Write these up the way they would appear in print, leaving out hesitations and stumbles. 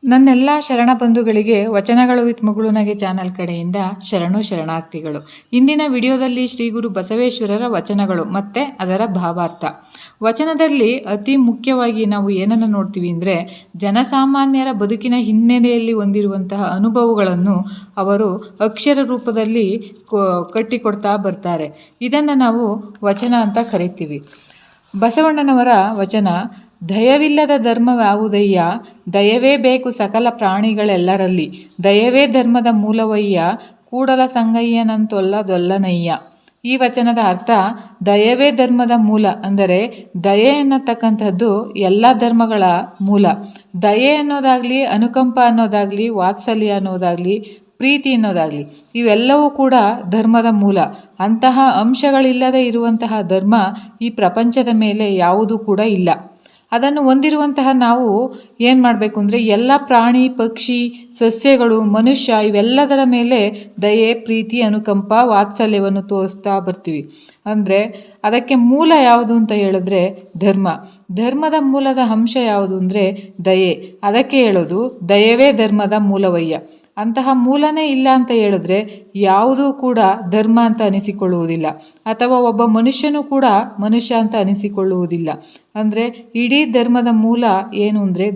ನನ್ನೆಲ್ಲ ಶರಣ ಬಂಧುಗಳಿಗೆ ವಚನಗಳು ವಿತ್ ಮುಗುಳುನಗೆ ಚಾನಲ್ ಕಡೆಯಿಂದ ಶರಣಾರ್ಥಿಗಳು. ಇಂದಿನ ವಿಡಿಯೋದಲ್ಲಿ ಶ್ರೀ ಗುರು ಬಸವೇಶ್ವರರ ವಚನಗಳು ಮತ್ತು ಅದರ ಭಾವಾರ್ಥ. ವಚನದಲ್ಲಿ ಅತಿ ಮುಖ್ಯವಾಗಿ ನಾವು ಏನನ್ನು ನೋಡ್ತೀವಿ ಅಂದರೆ, ಜನಸಾಮಾನ್ಯರ ಬದುಕಿನ ಹಿನ್ನೆಲೆಯಲ್ಲಿ ಹೊಂದಿರುವಂತಹ ಅನುಭವಗಳನ್ನು ಅವರು ಅಕ್ಷರ ರೂಪದಲ್ಲಿ ಕಟ್ಟಿಕೊಡ್ತಾ ಬರ್ತಾರೆ. ಇದನ್ನು ನಾವು ವಚನ ಅಂತ ಕರಿತೀವಿ. ಬಸವಣ್ಣನವರ ವಚನ: ದಯವಿಲ್ಲದ ಧರ್ಮವ್ಯಾವುದಯ್ಯ, ದಯವೇ ಬೇಕು ಸಕಲ ಪ್ರಾಣಿಗಳೆಲ್ಲರಲ್ಲಿ, ದಯವೇ ಧರ್ಮದ ಮೂಲವಯ್ಯ, ಕೂಡಲ ಸಂಗಯ್ಯನಂತೊಲ್ಲದೊಲ್ಲನಯ್ಯ. ಈ ವಚನದ ಅರ್ಥ: ದಯವೇ ಧರ್ಮದ ಮೂಲ, ಅಂದರೆ ದಯೆ ಅನ್ನತಕ್ಕಂಥದ್ದು ಎಲ್ಲ ಧರ್ಮಗಳ ಮೂಲ. ದಯೆ ಅನ್ನೋದಾಗಲಿ, ಅನುಕಂಪ ಅನ್ನೋದಾಗಲಿ, ವಾತ್ಸಲ್ಯ ಅನ್ನೋದಾಗಲಿ, ಪ್ರೀತಿ ಅನ್ನೋದಾಗಲಿ, ಇವೆಲ್ಲವೂ ಕೂಡ ಧರ್ಮದ ಮೂಲ. ಅಂತಹ ಅಂಶಗಳಿಲ್ಲದೆ ಇರುವಂತಹ ಧರ್ಮ ಈ ಪ್ರಪಂಚದ ಮೇಲೆ ಯಾವುದೂ ಕೂಡ ಇಲ್ಲ. ಅದನ್ನು ಹೊಂದಿರುವಂತಹ ನಾವು ಏನು ಮಾಡಬೇಕು ಅಂದರೆ, ಎಲ್ಲ ಪ್ರಾಣಿ ಪಕ್ಷಿ ಸಸ್ಯಗಳು ಮನುಷ್ಯ ಇವೆಲ್ಲದರ ಮೇಲೆ ದಯೆ ಪ್ರೀತಿ ಅನುಕಂಪ ವಾತ್ಸಲ್ಯವನ್ನು ತೋರಿಸ್ತಾ ಬರ್ತೀವಿ. ಅಂದರೆ ಅದಕ್ಕೆ ಮೂಲ ಯಾವುದು ಅಂತ ಹೇಳಿದ್ರೆ ಧರ್ಮದ ಮೂಲದ ಅಂಶ ಯಾವುದು ಅಂದರೆ ದಯೆ. ಅದಕ್ಕೆ ಹೇಳೋದು ದಯವೇ ಧರ್ಮದ ಮೂಲವಯ್ಯ. ಅಂತಹ ಮೂಲನೇ ಇಲ್ಲ ಅಂತ ಹೇಳಿದ್ರೆ ಯಾವುದೂ ಕೂಡ ಧರ್ಮ ಅಂತ ಅನಿಸಿಕೊಳ್ಳುವುದಿಲ್ಲ, ಅಥವಾ ಒಬ್ಬ ಮನುಷ್ಯನೂ ಕೂಡ ಮನುಷ್ಯ ಅಂತ ಅನಿಸಿಕೊಳ್ಳುವುದಿಲ್ಲ. ಅಂದರೆ ಇಡೀ ಧರ್ಮದ ಮೂಲ ಏನು ಅಂದರೆ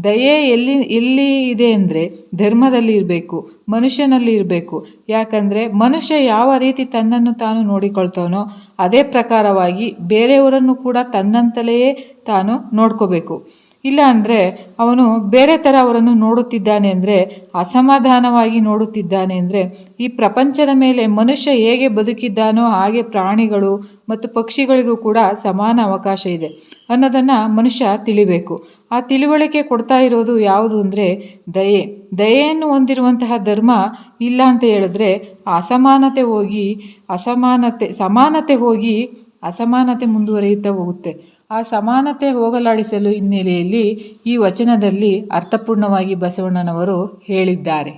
ದಯೆ ಎಲ್ಲಿ ಇದೆ ಅಂದರೆ ಧರ್ಮದಲ್ಲಿ ಇರಬೇಕು, ಮನುಷ್ಯನಲ್ಲಿ ಇರಬೇಕು. ಯಾಕಂದರೆ ಮನುಷ್ಯ ಯಾವ ರೀತಿ ತನ್ನನ್ನು ತಾನು ನೋಡಿಕೊಳ್ತಾನೋ ಅದೇ ಪ್ರಕಾರವಾಗಿ ಬೇರೆಯವರನ್ನು ಕೂಡ ತನ್ನಂತಲೇ ತಾನು ನೋಡ್ಕೋಬೇಕು. ಇಲ್ಲ ಅಂದರೆ ಅವನು ಬೇರೆ ಥರ ಅವರನ್ನು ನೋಡುತ್ತಿದ್ದಾನೆ ಅಂದರೆ, ಅಸಮಾಧಾನವಾಗಿ ನೋಡುತ್ತಿದ್ದಾನೆ ಅಂದರೆ, ಈ ಪ್ರಪಂಚದ ಮೇಲೆ ಮನುಷ್ಯ ಹೇಗೆ ಬದುಕಿದ್ದಾನೋ ಹಾಗೆ ಪ್ರಾಣಿಗಳು ಮತ್ತು ಪಕ್ಷಿಗಳಿಗೂ ಕೂಡ ಸಮಾನ ಅವಕಾಶ ಇದೆ ಅನ್ನೋದನ್ನು ಮನುಷ್ಯ ತಿಳಿಬೇಕು. ಆ ತಿಳುವಳಿಕೆ ಕೊಡ್ತಾ ಇರೋದು ಯಾವುದು ಅಂದರೆ ದಯೆಯನ್ನು ಹೊಂದಿರುವಂತಹ ಧರ್ಮ ಇಲ್ಲ ಅಂತ ಹೇಳಿದ್ರೆ ಸಮಾನತೆ ಹೋಗಿ ಅಸಮಾನತೆ ಮುಂದುವರಿಯುತ್ತಾ ಹೋಗುತ್ತೆ. ಆ ಸಮಾನತೆ ಹೋಗಲಾಡಿಸಲು ಹಿನ್ನೆಲೆಯಲ್ಲಿ ಈ ವಚನದಲ್ಲಿ ಅರ್ಥಪೂರ್ಣವಾಗಿ ಬಸವಣ್ಣನವರು ಹೇಳಿದ್ದಾರೆ.